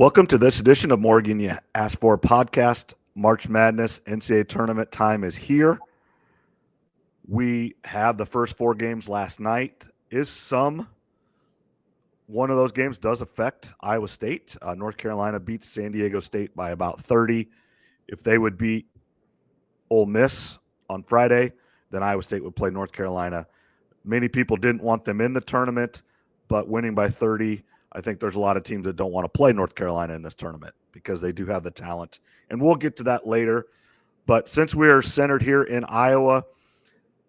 Welcome to this edition of Morgan You Asked For podcast. March Madness NCAA tournament time is here. We have the first four games last night. One of those games does affect Iowa State. North Carolina beats San Diego State by about 30. If they would beat Ole Miss on Friday, then Iowa State would play North Carolina. Many people didn't want them in the tournament, but winning by 30, I think there's a lot of teams that don't want to play North Carolina in this tournament because they do have the talent. And we'll get to that later. But since we are centered here in Iowa,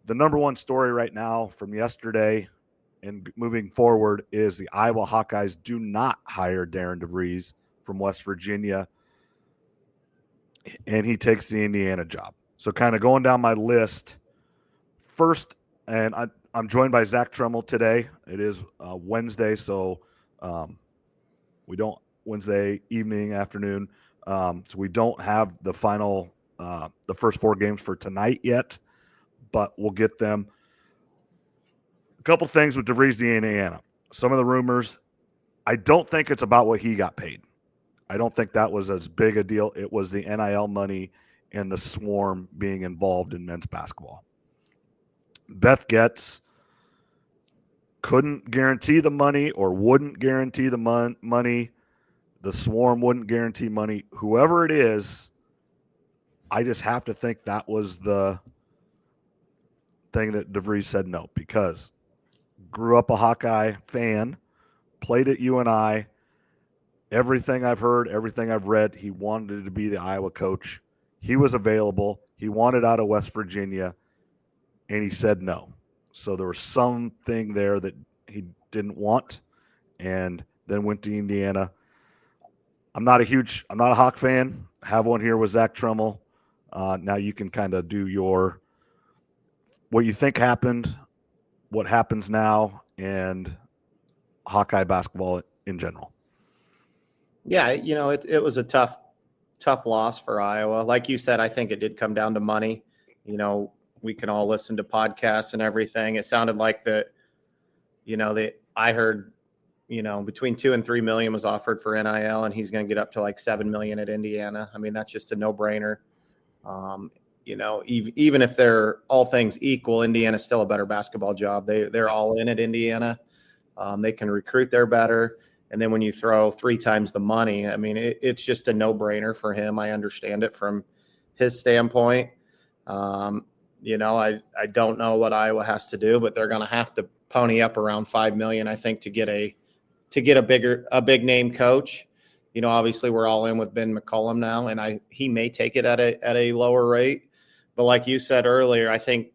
the number one story right now from yesterday and moving forward is the Iowa Hawkeyes do not hire Darren DeVries from West Virginia, and he takes the Indiana job. So kind of going down my list, first, and I'm joined by Zach Tremmel today. It is Wednesday, so we don't Wednesday evening, afternoon. So we don't have the final, the first four games for tonight yet, but we'll get them. A couple things with DeVries, Indiana. Some of the rumors, I don't think it's about what he got paid. I don't think that was as big a deal. It was the NIL money and the swarm being involved in men's basketball. Beth Getz couldn't guarantee the money or wouldn't guarantee the money. The swarm wouldn't guarantee money. Whoever it is, I just have to think that was the thing that DeVries said no, because grew up a Hawkeye fan, played at UNI. Everything I've heard, everything I've read, he wanted to be the Iowa coach. He was available. He wanted out of West Virginia, and he said no. So there was something there that he didn't want, and then went to Indiana. I'm not a Hawk fan. Have one here with Zach Tremmel. Now you can kind of do what you think happened, what happens now, and Hawkeye basketball in general. Yeah, it was a tough loss for Iowa. Like you said, I think it did come down to money. We can all listen to podcasts and everything. It sounded like I heard, between $2 and $3 million was offered for NIL, and he's going to get up to like $7 million at Indiana. I mean, that's just a no-brainer. Even if they're all things equal, Indiana's still a better basketball job. They're all in at Indiana. They can recruit there better. And then when you throw three times the money, I mean, it's just a no-brainer for him. I understand it from his standpoint. I don't know what Iowa has to do, but they're going to have to pony up around $5 million, I think, to get a big name coach. Obviously we're all in with Ben McCollum now, and he may take it at a lower rate. But like you said earlier, I think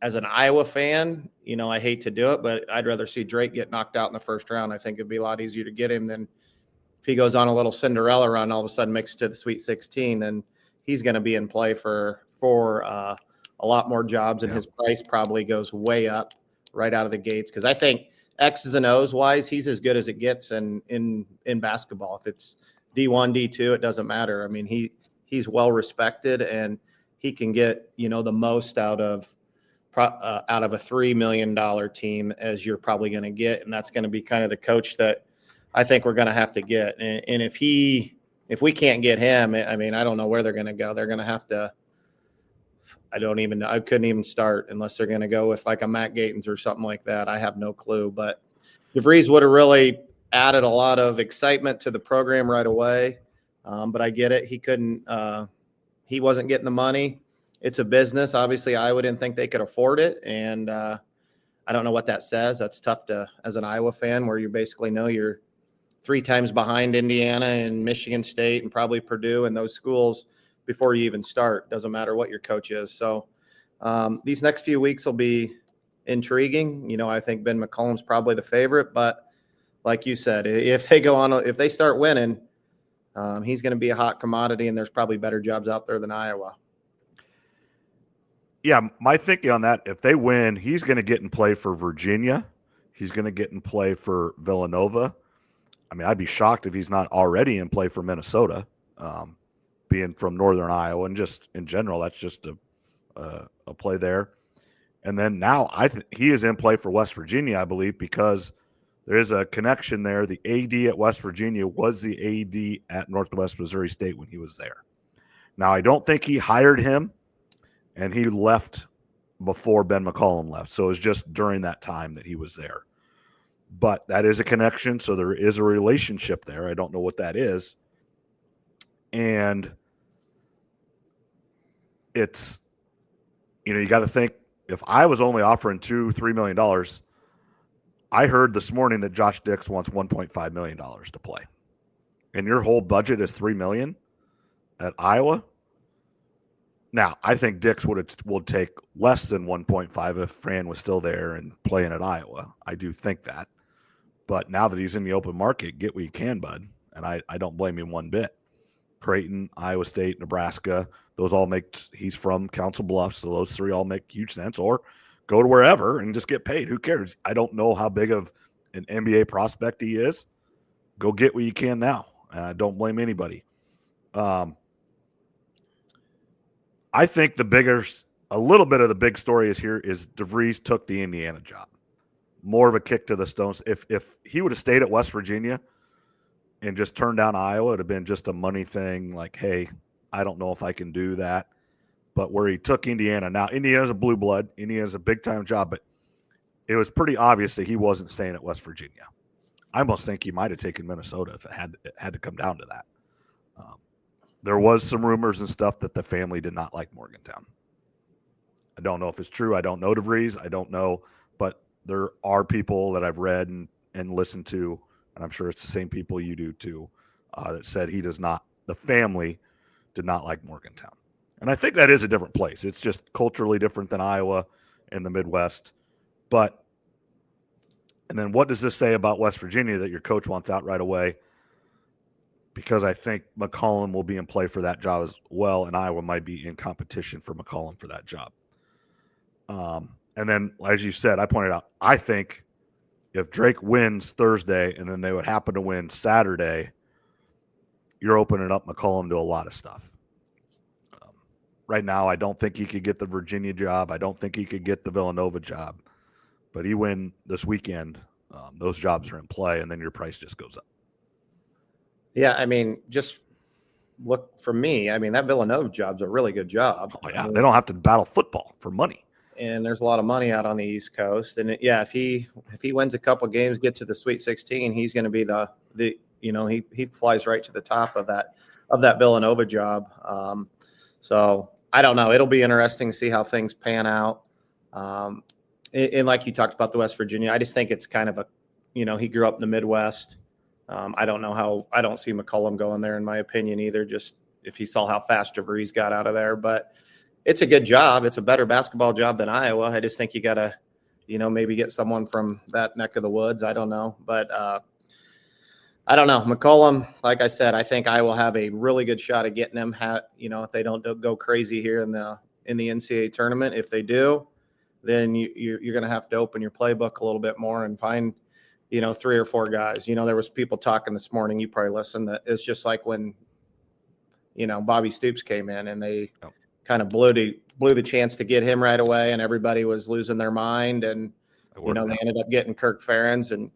as an Iowa fan, I hate to do it, but I'd rather see Drake get knocked out in the first round. I think it'd be a lot easier to get him than if he goes on a little Cinderella run, all of a sudden makes it to the Sweet 16, then he's going to be in play for a lot more jobs, and his price probably goes way up right out of the gates. Because I think X's and O's wise, he's as good as it gets in basketball. If it's D1, D2, it doesn't matter. I mean, he's well respected, and he can get the most out of a $3 million team as you're probably going to get, and that's going to be kind of the coach that I think we're going to have to get. And if we can't get him, I mean, I don't know where they're going to go. They're going to have to. I don't even know. I couldn't even start unless they're going to go with like a Matt Gatens or something like that. I have no clue. But DeVries would have really added a lot of excitement to the program right away. But I get it. He couldn't. He wasn't getting the money. It's a business. Obviously, Iowa didn't think they could afford it, and I don't know what that says. That's tough as an Iowa fan, where you basically know you're three times behind Indiana and Michigan State and probably Purdue and those schools before you even start. Doesn't matter what your coach is. So these next few weeks will be intriguing. I think Ben McCollum's probably the favorite, but like you said, if they start winning, he's going to be a hot commodity, and there's probably better jobs out there than Iowa. Yeah, my thinking on that, if they win, he's going to get in play for Virginia. He's going to get in play for Villanova. I mean, I'd be shocked if he's not already in play for Minnesota, being from Northern Iowa, and just in general, that's just a play there. And then now he is in play for West Virginia, I believe, because there is a connection there. The AD at West Virginia was the AD at Northwest Missouri State when he was there. Now, I don't think he hired him, and he left before Ben McCollum left. So it was just during that time that he was there. But that is a connection, so there is a relationship there. I don't know what that is. And it's, you got to think, if I was only offering $2-3 million, I heard this morning that Josh Dix wants $1.5 million to play. And your whole budget is $3 million at Iowa. Now, I think Dix would take less than 1.5 if Fran was still there and playing at Iowa. I do think that. But now that he's in the open market, get what you can, bud. And I don't blame him one bit. Creighton, Iowa State, Nebraska, those all he's from Council Bluffs, so those three all make huge sense. Or go to wherever and just get paid. Who cares? I don't know how big of an NBA prospect he is. Go get what you can now. Don't blame anybody. I think a little bit of the big story is DeVries took the Indiana job. More of a kick to the stones. If he would have stayed at West Virginia and just turned down Iowa, it would have been just a money thing. Like, hey, I don't know if I can do that. But where he took Indiana, now Indiana's a blue blood. Indiana's a big time job, but it was pretty obvious that he wasn't staying at West Virginia. I almost think he might have taken Minnesota if it had to come down to that. There was some rumors and stuff that the family did not like Morgantown. I don't know if it's true. I don't know DeVries. I don't know, but there are people that I've read and listened to, and I'm sure it's the same people you do too, that said the family did not like Morgantown. And I think that is a different place. It's just culturally different than Iowa and the Midwest. And then what does this say about West Virginia that your coach wants out right away? Because I think McCollum will be in play for that job as well, and Iowa might be in competition for McCollum for that job. And then, as you said, I pointed out, I think if Drake wins Thursday and then they would happen to win Saturday, you're opening up McCollum to a lot of stuff. Right now, I don't think he could get the Virginia job. I don't think he could get the Villanova job. But he win this weekend, those jobs are in play, and then your price just goes up. Yeah, I mean, just look for me. I mean, that Villanova job's a really good job. Oh, yeah, they don't have to battle football for money. And there's a lot of money out on the East Coast. And if he wins a couple games, get to the Sweet 16, he's going to be he flies right to the top of that Villanova job. So I don't know. It'll be interesting to see how things pan out. And like you talked about the West Virginia, I just think it's kind of he grew up in the Midwest. I don't see McCollum going there in my opinion either, just if he saw how fast DeVries got out of there. But it's a good job. It's a better basketball job than Iowa. I just think you got to, maybe get someone from that neck of the woods. I don't know. But I don't know. McCollum, like I said, I think I will have a really good shot at getting him, if they don't go crazy here in the NCAA tournament. If they do, then you're going to have to open your playbook a little bit more and find, 3 or 4 guys. There was people talking this morning, you probably listened, that it's just like when, Bobby Stoops came in and they kind of blew the chance to get him right away, and everybody was losing their mind. And, they ended up getting Kirk Ferentz, and,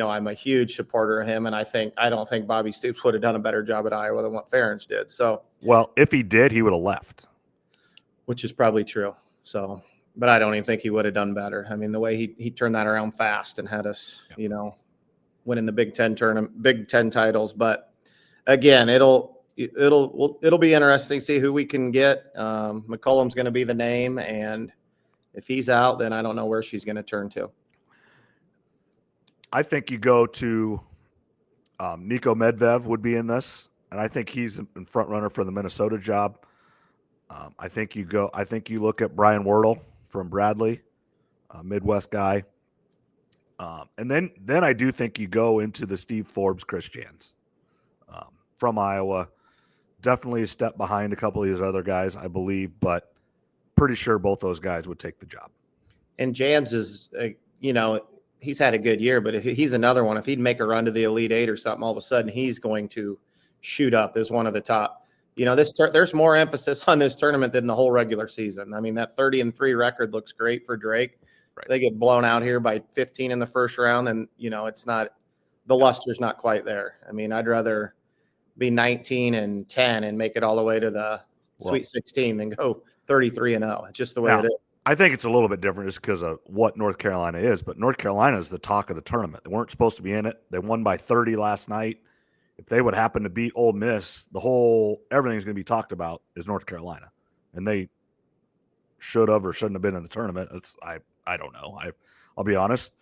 I'm a huge supporter of him. And I don't think Bobby Stoops would have done a better job at Iowa than what Ferentz did. So, well, if he did, he would have left, which is probably true. So, but I don't even think he would have done better. I mean, the way he turned that around fast and had us, winning the Big Ten titles. But again, it'll be interesting to see who we can get. McCollum's going to be the name, and if he's out, then I don't know where she's going to turn to. I think you go to Nico Medvedev would be in this, and I think he's in front runner for the Minnesota job. I think you look at Brian Wardle from Bradley, Midwest guy. And then I do think you go into the Steve Forbes Christians from Iowa. Definitely a step behind a couple of these other guys, I believe, but pretty sure both those guys would take the job. And Jans is, he's had a good year, but if he's another one, if he'd make a run to the Elite Eight or something, all of a sudden he's going to shoot up as one of the top. There's more emphasis on this tournament than the whole regular season. I mean, that 30-3 record looks great for Drake, Right. they get blown out here by 15 in the first round, and it's not, the luster's not quite there. I mean, I'd rather be 19-10 and make it all the way to the Sweet 16 than go 33-0. It's just the way it is. I think it's a little bit different just because of what North Carolina is, but North Carolina is the talk of the tournament. They weren't supposed to be in it. They won by 30 last night. If they would happen to beat Ole Miss, everything's going to be talked about is North Carolina, and they should have or shouldn't have been in the tournament. I don't know. I'll be honest.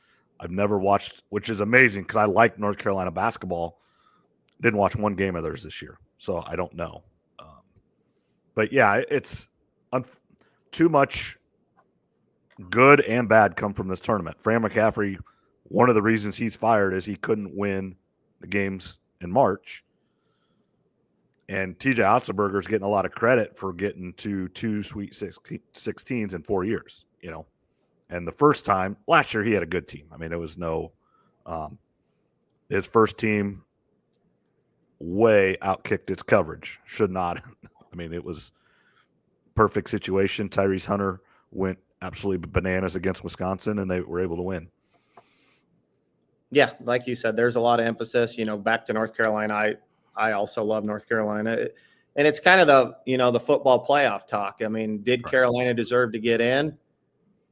I've never watched, which is amazing because I like North Carolina basketball. Didn't watch one game of theirs this year, so I don't know. But yeah, it's too much good and bad come from this tournament. Fran McCaffrey, one of the reasons he's fired is he couldn't win the games in March. And TJ Otzelberger is getting a lot of credit for getting to 2 Sweet 16s in 4 years, And the first time, last year he had a good team. I mean, it was his first team way outkicked its coverage. Should not. I mean, it was perfect situation. Tyrese Hunter went absolutely bananas against Wisconsin, and they were able to win. Yeah, like you said, there's a lot of emphasis, back to North Carolina. I also love North Carolina. And it's kind of the football playoff talk. I mean, did Carolina deserve to get in?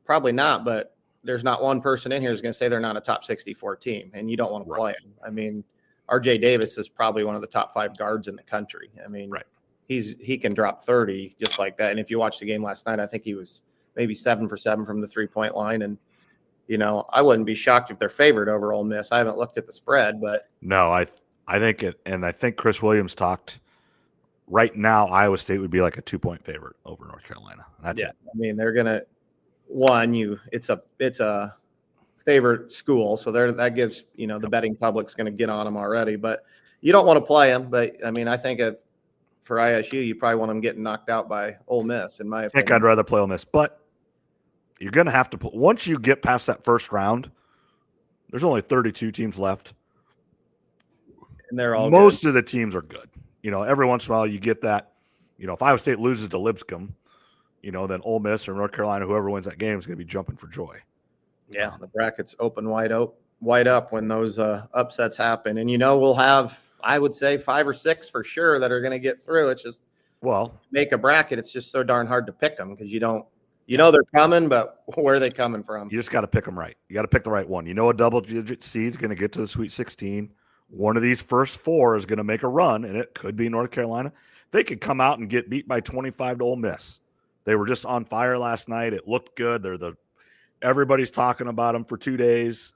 Probably not, but there's not one person in here who's going to say they're not a top 64 team, and you don't want to play them. I mean, RJ Davis is probably one of the top 5 guards in the country. I mean, he can drop 30 just like that. And if you watched the game last night, I think he was maybe 7 for 7 from the 3-point line. And, I wouldn't be shocked if they're favored over Ole Miss. I haven't looked at the spread, but no, I think and I think Chris Williams talked right now. Iowa State would be like a 2-point favorite over North Carolina. That's it. I mean, they're going to it's a favorite school. So that gives, the betting public's going to get on them already, but you don't want to play them. But I mean, I think for ISU, you probably want them getting knocked out by Ole Miss, in my opinion. I think I'd rather play Ole Miss, but you're going to have to once you get past that first round, there's only 32 teams left. And they're all most of the teams are good. Every once in a while you get that, if Iowa State loses to Lipscomb, then Ole Miss or North Carolina, whoever wins that game is going to be jumping for joy. Yeah, the bracket's open wide up when those upsets happen. And, we'll have, I would say, 5 or 6 for sure that are going to get through. It's just, make a bracket. It's just so darn hard to pick them because you don't, they're coming, but where are they coming from? You just got to pick them right. You got to pick the right one. A double-digit seed is going to get to the Sweet 16. One of these first 4 is going to make a run, and it could be North Carolina. They could come out and get beat by 25 to Ole Miss. They were just on fire last night. It looked good. Everybody's talking about them for 2 days.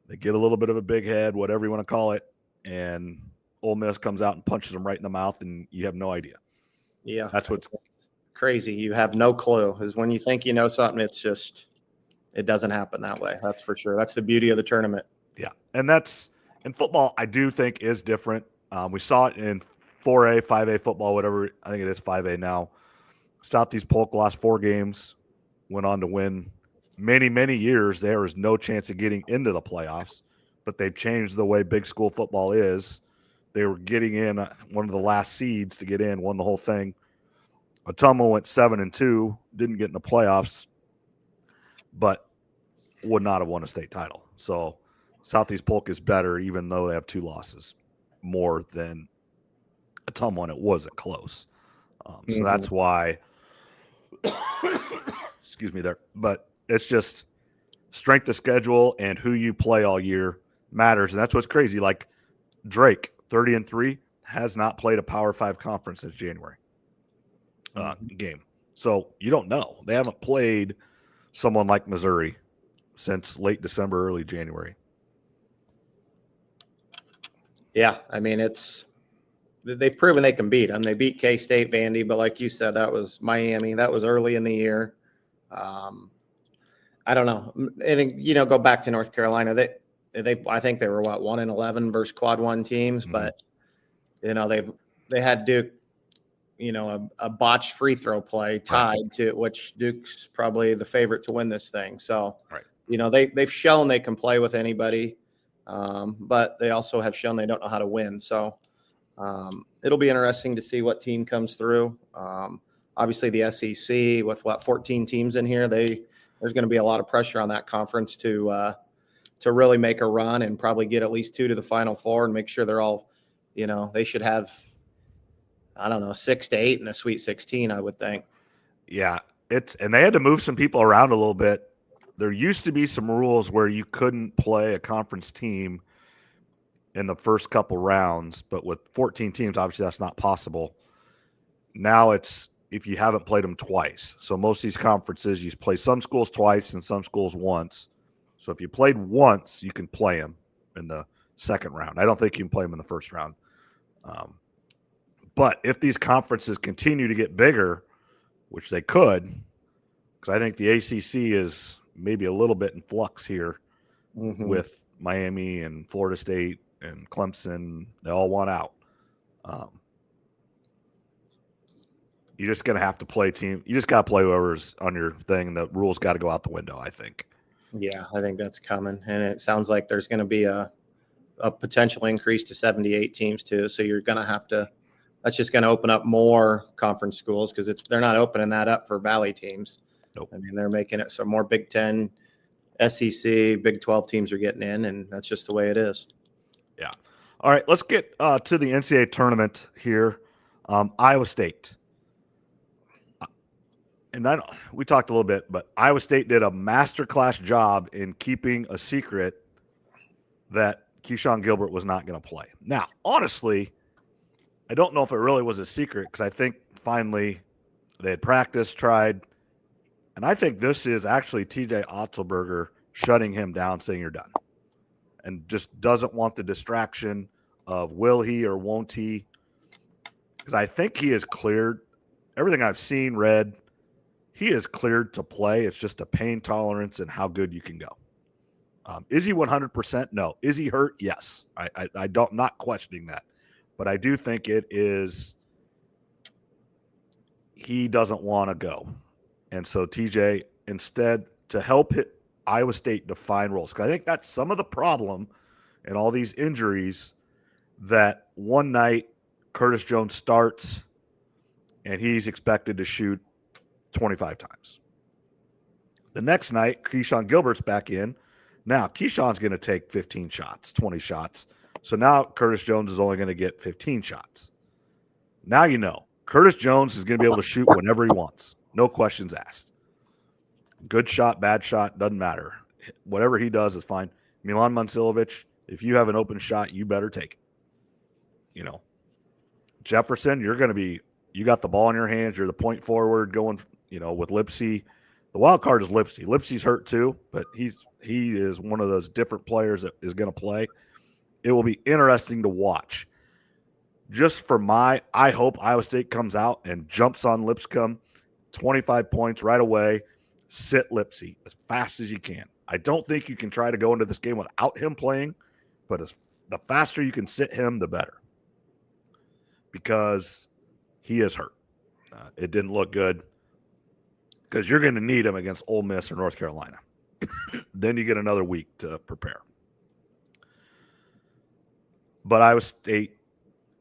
They get a little bit of a big head, whatever you want to call it, and Ole Miss comes out and punches them right in the mouth, and you have no idea. Yeah, that's what's crazy. You have no clue. Is when you think you know something, it doesn't happen that way. That's for sure. That's the beauty of the tournament. Yeah, and that's in football. I do think is different. We saw it in 4A, 5A football, whatever. I think it is 5A now. Southeast Polk lost 4 games, went on to win many, many years. There is no chance of getting into the playoffs, but they've changed the way big school football is. They were getting in one of the last seeds to get in, won the whole thing. Ottumwa went 7-2, didn't get in the playoffs, but would not have won a state title. So Southeast Polk is better, even though they have 2 losses more than Ottumwa, and it wasn't close. So that's why, excuse me there, but it's just strength of schedule and who you play all year matters. And that's what's crazy. Like Drake, 30-3, has not played a Power 5 conference since January game. So you don't know. They haven't played someone like Missouri since late December, early January. Yeah, I mean, they've proven they can beat them. They beat K-State, Vandy, but like you said, that was Miami. That was early in the year. I don't know. And, go back to North Carolina. I think they were 1-11 versus quad 1 teams, but they had Duke, a botched free throw play tied to which Duke's probably the favorite to win this thing. So, they've shown they can play with anybody, but they also have shown they don't know how to win. So it'll be interesting to see what team comes through. Obviously the SEC with 14 teams in here, there's going to be a lot of pressure on that conference to really make a run and probably get at least 2 to the Final Four and make sure they're all, they should have, I don't know, 6 to 8 in the Sweet 16, I would think. Yeah, and they had to move some people around a little bit. There used to be some rules where you couldn't play a conference team in the first couple rounds, but with 14 teams, obviously that's not possible. Now it's if you haven't played them twice. So most of these conferences, you play some schools twice and some schools once. So if you played once, you can play them in the second round. I don't think you can play them in the first round. But if these conferences continue to get bigger, which they could, because I think the ACC is maybe a little bit in flux here with Miami and Florida State and Clemson. They all want out. You're just going to have to play team. You just got to play whoever's on your thing. The rules got to go out the window, I think. Yeah, I think that's coming. And it sounds like there's going to be a potential increase to 78 teams too. So you're going to have to – that's just going to open up more conference schools because they're not opening that up for Valley teams. Nope. I mean, they're making it so more Big 10, SEC, Big 12 teams are getting in, and that's just the way it is. Yeah. All right, let's get to the NCAA tournament here. Iowa State. And we talked a little bit, but Iowa State did a masterclass job in keeping a secret that Keyshawn Gilbert was not going to play. Now, honestly, I don't know if it really was a secret because I think finally they had practiced, tried, and I think this is actually TJ Otzelberger shutting him down, saying you're done, and just doesn't want the distraction of will he or won't he, because I think he is cleared. Everything I've seen, read, he is cleared to play. It's just a pain tolerance and how good you can go. Is he 100%? No. Is he hurt? Yes. I don't, not questioning that, but I do think it is. He doesn't want to go, and so TJ instead to help Iowa State define roles, because I think that's some of the problem in all these injuries. That one night Curtis Jones starts, and he's expected to shoot 25 times. The next night, Keyshawn Gilbert's back in. Now, Keyshawn's going to take 15 shots, 20 shots. So now Curtis Jones is only going to get 15 shots. Now you know. Curtis Jones is going to be able to shoot whenever he wants. No questions asked. Good shot, bad shot, doesn't matter. Whatever he does is fine. Milan Momcilovic, if you have an open shot, you better take it. Jefferson, you got the ball in your hands. You're the point forward going, with Lipsy. The wild card is Lipsy. Lipsy's hurt too, but he is one of those different players that is going to play. It will be interesting to watch. Just for I hope Iowa State comes out and jumps on Lipscomb, 25 points right away, sit Lipsy as fast as you can. I don't think you can try to go into this game without him playing, but the faster you can sit him, the better. Because he is hurt. It didn't look good. Because you're going to need him against Ole Miss or North Carolina. Then you get another week to prepare. But Iowa State,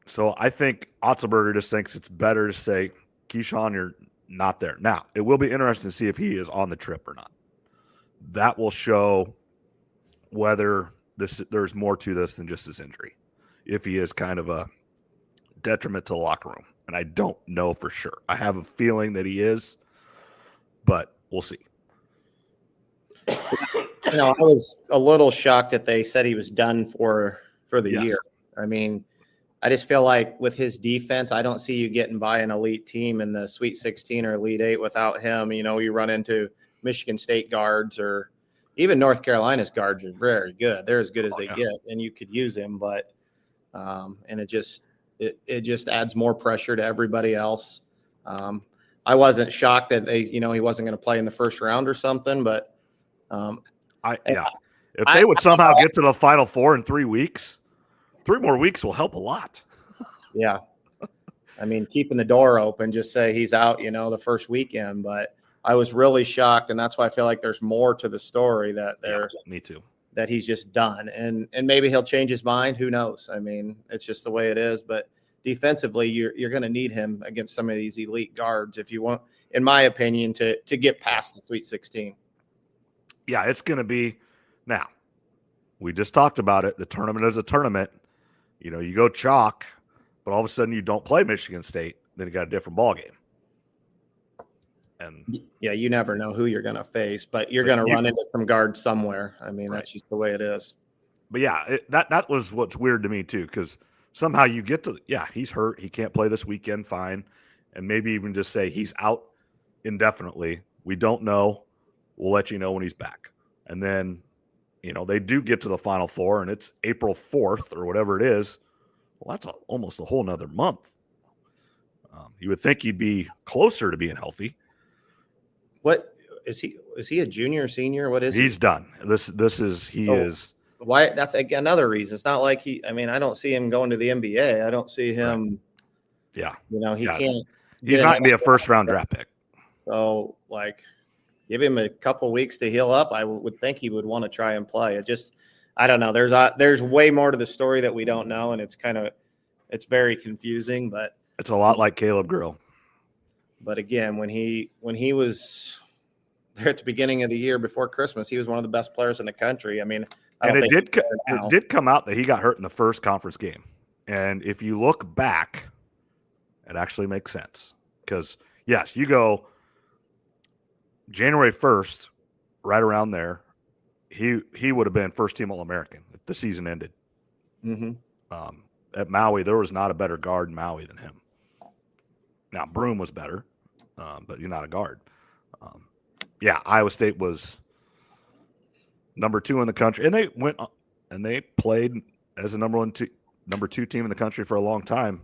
so I think Otzelberger just thinks it's better to say, Keyshawn, you're not there. Now, it will be interesting to see if he is on the trip or not. That will show whether there's more to this than just his injury. If he is kind of a detriment to the locker room. And I don't know for sure. I have a feeling that he is, but we'll see. I was a little shocked that they said he was done for the year. I mean, I just feel like with his defense, I don't see you getting by an elite team in the Sweet 16 or Elite 8 without him. You run into Michigan State guards or even North Carolina's guards are very good. They're as good as they get, and you could use him, but and it just adds more pressure to everybody else. I wasn't shocked that he wasn't going to play in the first round or something, but if they would somehow get to the Final Four in 3 weeks, 3 more weeks will help a lot. Yeah. I mean, keeping the door open, just say he's out, the first weekend, but I was really shocked. And that's why I feel like there's more to the story me too, that he's just done. And maybe he'll change his mind. Who knows? I mean, it's just the way it is, but defensively, you're going to need him against some of these elite guards if you want, in my opinion, to get past the Sweet 16. Yeah, it's going to be now. We just talked about it. The tournament is a tournament. You go chalk, but all of a sudden you don't play Michigan State. Then you got a different ball game. And yeah, you never know who you're going to face, but you're going to run into some guards somewhere. I mean, that's just the way it is. But yeah, that was what's weird to me too, because somehow you get to he's hurt, he can't play this weekend, fine, and maybe even just say he's out indefinitely. We don't know. We'll let you know when he's back, and then they do get to the Final Four, and it's April 4th or whatever it is. Well, that's almost a whole nother month. You would think he'd be closer to being healthy. What is he? Is he a junior or senior? What is he? He's done. This is he is. Why? That's another reason. It's not like I mean, I don't see him going to the NBA. I don't see him. Right. Yeah. He can't. He's not going to be a first-round draft pick. So, give him a couple weeks to heal up. I would think he would want to try and play. It just, I don't know. There's way more to the story that we don't know, and it's very confusing. But it's a lot like Caleb Grill. But again, when he was there at the beginning of the year before Christmas, he was one of the best players in the country. I mean, it did come out that he got hurt in the first conference game. And if you look back, it actually makes sense. Because, yes, you go January 1st, right around there, he would have been first-team All-American if the season ended. Mm-hmm. At Maui, there was not a better guard in Maui than him. Now, Broom was better, but you're not a guard. Iowa State was number 2 in the country, and they went and they played as a number 2 team in the country for a long time.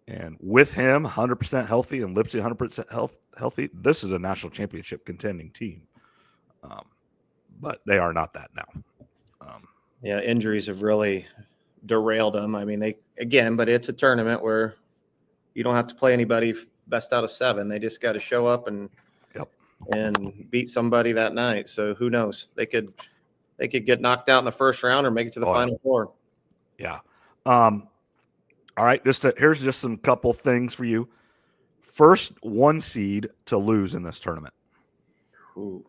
And with him 100% healthy and Lipsy 100% healthy, this is a national championship contending team. But they are not that now. Injuries have really derailed them. I mean, but it's a tournament where you don't have to play anybody best out of 7. They just got to show up and beat somebody that night. So who knows? They could get knocked out in the first round or make it to the Final Four. Yeah. All right. Here's just some couple things for you. First 1 seed to lose in this tournament. Ooh.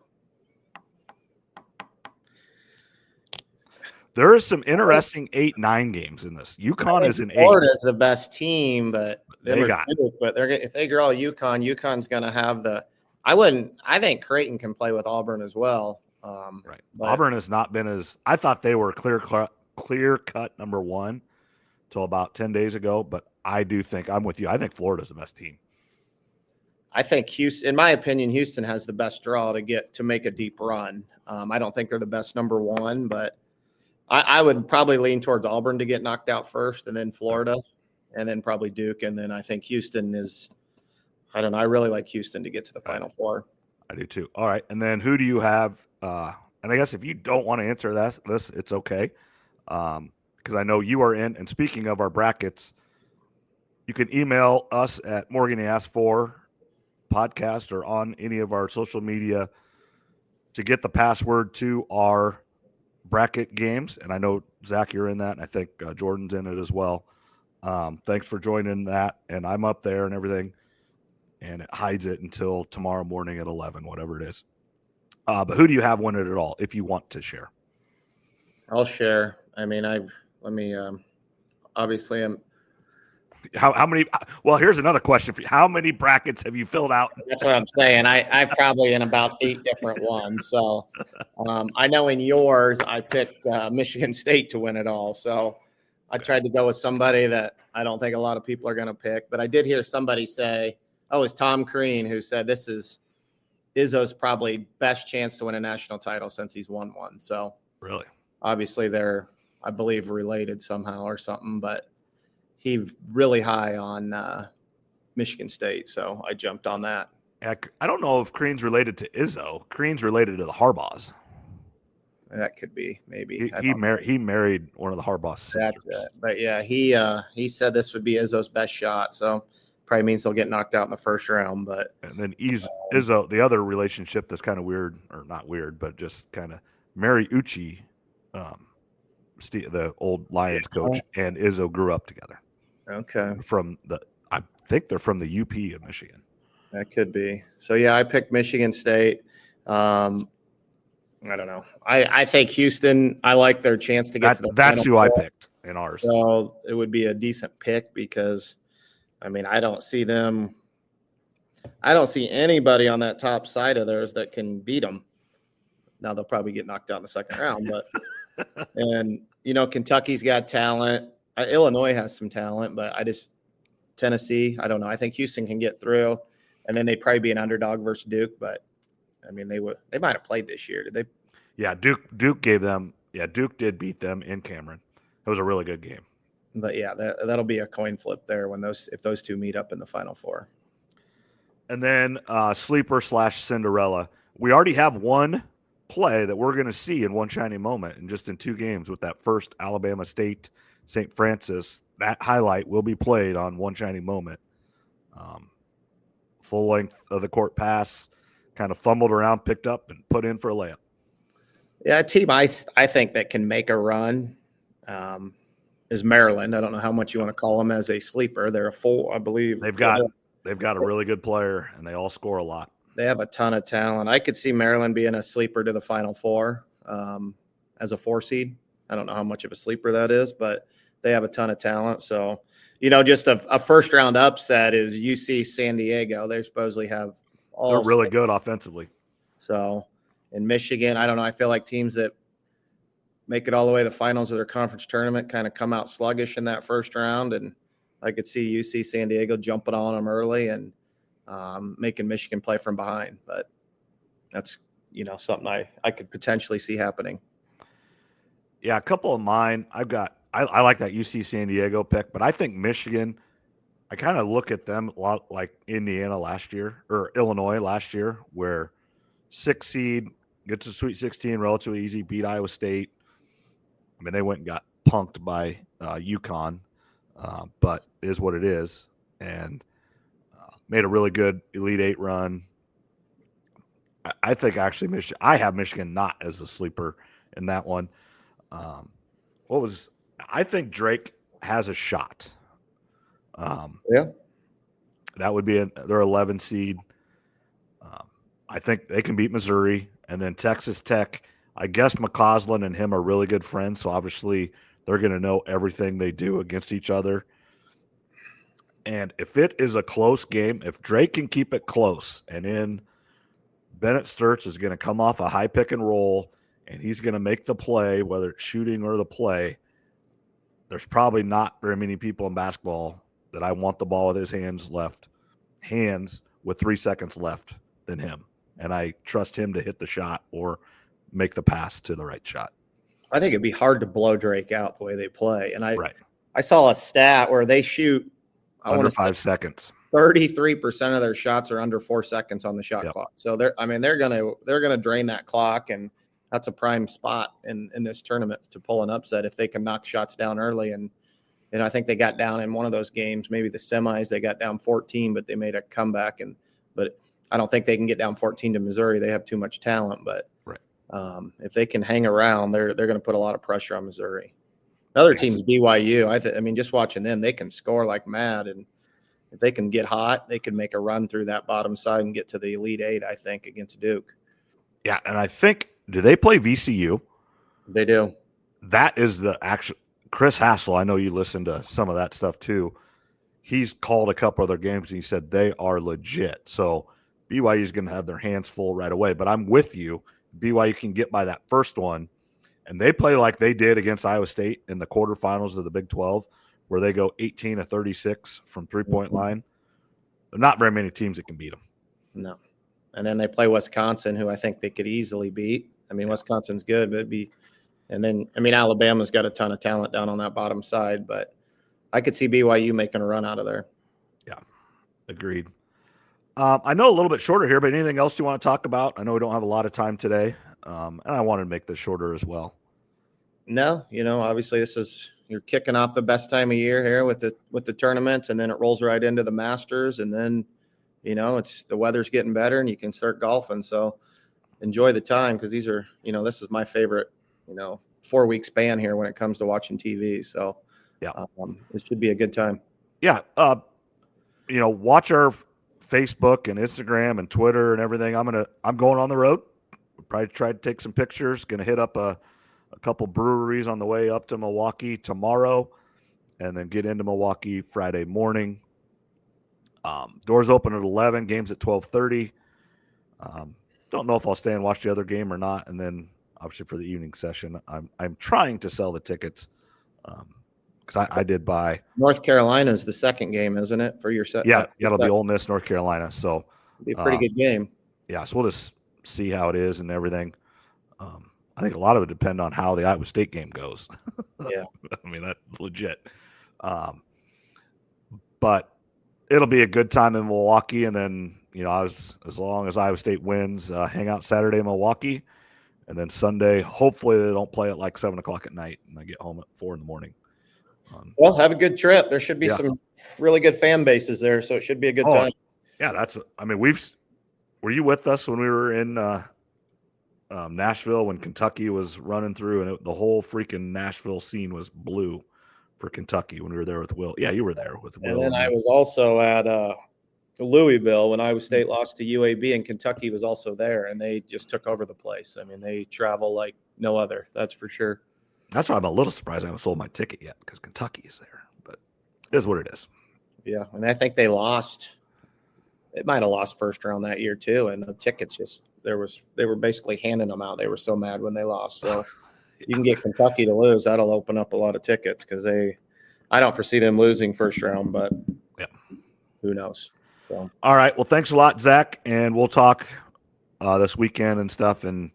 There is some interesting 8-9 games in this. UConn is an 8. Florida's the best team, but if they draw UConn's going to have the. I think Creighton can play with Auburn as well. Right. Auburn has not been as. I thought they were clear cut number 1 till about 10 days ago, but I do think I'm with you. I think Florida's the best team. I think Houston, in my opinion, Houston has the best draw to make a deep run. I don't think they're the best number 1, but I would probably lean towards Auburn to get knocked out first, and then Florida, and then probably Duke, and then I think Houston is. I don't know. I really like Houston to get to the Final Four. I do too. All right, and then who do you have? And I guess if you don't want to answer this, it's okay, because I know you are in. And speaking of our brackets, you can email us at Morgan Ask For podcast or on any of our social media to get the password to our bracket games. And I know, Zach, you're in that, and I think Jordan's in it as well. Thanks for joining that. And I'm up there and everything, and it hides it until tomorrow morning at 11, whatever it is. But who do you have win it at all, if you want to share? I'll share. I mean, obviously I'm. How many? Well, here's another question for you. How many brackets have you filled out? That's what I'm saying. I probably in about 8 different ones. So I know in yours, I picked Michigan State to win it all. So I tried to go with somebody that I don't think a lot of people are going to pick. But I did hear somebody say, it's Tom Crean who said this is Izzo's probably best chance to win a national title since he's won one. So really, obviously they're, I believe, related somehow or something, but he's really high on Michigan State. So I jumped on that. I don't know if Crean's related to Izzo. Crean's related to the Harbaughs. That could be, maybe. He married one of the Harbaugh sisters. That's it. But yeah, he said this would be Izzo's best shot. So probably means he'll get knocked out in the first round. But and then Izzo, the other relationship that's kind of weird, or not weird, but just kind of Mary Uchi, the old Lions coach, and Izzo grew up together. Okay. I think they're from the UP of Michigan. That could be. So yeah, I picked Michigan State. I don't know. I think Houston, I like their chance to get to the That's Final who I Four. picked in ours. So it would be a decent pick because, I mean, I don't see anybody on that top side of theirs that can beat them. Now they'll probably get knocked out in the second round, but and Kentucky's got talent. Illinois has some talent, but Tennessee, I don't know. I think Houston can get through, and then they'd probably be an underdog versus Duke. But I mean, they might have played this year. Did they? Yeah, Duke gave them. Yeah, Duke did beat them in Cameron. It was a really good game. But yeah, that'll be a coin flip there if those two meet up in the Final Four. And then sleeper / Cinderella. We already have one play that we're going to see in one shining moment, and just in 2 games with that first Alabama State St. Francis. That highlight will be played on one shining moment. Full length of the court pass, kind of fumbled around, picked up, and put in for a layup. Yeah, a team I think that can make a run is Maryland. I don't know how much you want to call them as a sleeper. They're a full, I believe. They've got a really good player, and they all score a lot. They have a ton of talent. I could see Maryland being a sleeper to the Final Four as a 4 seed. I don't know how much of a sleeper that is, but they have a ton of talent. So, just a first-round upset is UC San Diego. They supposedly have all. They're really good offensively. So, in Michigan, I don't know. I feel like teams that make it all the way to the finals of their conference tournament kind of come out sluggish in that first round, and I could see UC San Diego jumping on them early and making Michigan play from behind. But that's something I could potentially see happening. Yeah, a couple of mine. I like that UC San Diego pick, but I think Michigan, I kind of look at them a lot like Indiana last year or Illinois last year, where 6 seed gets to Sweet 16 relatively easy, beat Iowa State. I mean, they went and got punked by UConn, but it is what it is, and made a really good Elite 8 run. I think actually I have Michigan not as a sleeper in that one. I think Drake has a shot. Yeah. That would be their 11 seed. I think they can beat Missouri, and then Texas Tech. I guess McCausland and him are really good friends, so obviously they're going to know everything they do against each other. And if it is a close game, if Drake can keep it close, and in Bennett Sturts is going to come off a high pick and roll, and he's going to make the play, whether it's shooting or the play, there's probably not very many people in basketball that I want the ball with his hands with 3 seconds left than him. And I trust him to hit the shot or make the pass to the right shot. I think it'd be hard to blow Drake out the way they play. And I saw a stat where they shoot under 5 seconds. 33% of their shots are under 4 seconds on the shot clock. So they're gonna drain that clock, and that's a prime spot in this tournament to pull an upset if they can knock shots down early. And I think they got down in one of those games, maybe the semis, they got down 14, but they made a comeback. But I don't think they can get down 14 to Missouri. They have too much talent. But if they can hang around, they're going to put a lot of pressure on Missouri. Another team's BYU. I mean, just watching them, they can score like mad, and if they can get hot, they can make a run through that bottom side and get to the Elite 8, I think, against Duke. Yeah, and I think, do they play VCU? They do. That is the actual Chris Hassel. I know you listen to some of that stuff too. He's called a couple of their games, and he said they are legit. So BYU is going to have their hands full right away. But I'm with you. BYU can get by that first one, and they play like they did against Iowa State in the quarterfinals of the Big 12, where they go 18 of 36 from three-point line. There are not very many teams that can beat them. No. And then they play Wisconsin, who I think they could easily beat. I mean, Wisconsin's good, but Alabama's got a ton of talent down on that bottom side, but I could see BYU making a run out of there. Yeah, agreed. I know a little bit shorter here, but anything else you want to talk about? I know we don't have a lot of time today, and I wanted to make this shorter as well. No, obviously you're kicking off the best time of year here with the tournaments, and then it rolls right into the Masters, and then it's the weather's getting better and you can start golfing. So enjoy the time, because these are this is my favorite 4-week span here when it comes to watching TV. So it should be a good time. Yeah, watch our Facebook and Instagram and Twitter and everything. I'm going on the road. probably try to take some pictures. Going to hit up a couple breweries on the way up to Milwaukee tomorrow, and then get into Milwaukee Friday morning. Doors open at 11, games at 12:30. Don't know if I'll stay and watch the other game or not. And then obviously for the evening session, I'm trying to sell the tickets because I did buy. North Carolina's the second game, isn't it, for your set? Yeah, it'll be Ole Miss, North Carolina. So it'll be a pretty good game. Yeah, so we'll just see how it is and everything. I think a lot of it depends on how the Iowa State game goes. Yeah. I mean, that's legit. But it'll be a good time in Milwaukee. And then, as long as Iowa State wins, hang out Saturday in Milwaukee. And then Sunday, hopefully they don't play at like 7 o'clock at night and I get home at 4 a.m. Well, have a good trip. There should be some really good fan bases there, so it should be a good time. Yeah, were you with us when we were in Nashville when Kentucky was running through and the whole freaking Nashville scene was blue for Kentucky when we were there with Will? Yeah, you were there with Will. And then I was also at Louisville when Iowa State lost to UAB, and Kentucky was also there, and they just took over the place. I mean, they travel like no other, that's for sure. That's why I'm a little surprised I haven't sold my ticket yet because Kentucky is there, but it is what it is. Yeah, and I think they lost. It might have lost first round that year too, and the tickets they were basically handing them out. They were so mad when they lost. So you can get Kentucky to lose. That'll open up a lot of tickets because I don't foresee them losing first round, but who knows? So. All right. Well, thanks a lot, Zach, and we'll talk this weekend and stuff. And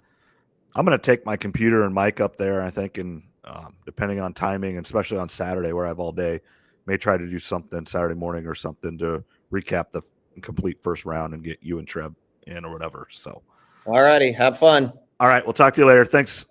I'm going to take my computer and mic up there, I think, and depending on timing, and especially on Saturday where I have all day, may try to do something Saturday morning or something to recap the complete first round and get you and Trev in or whatever. So, all righty. Have fun. All right. We'll talk to you later. Thanks.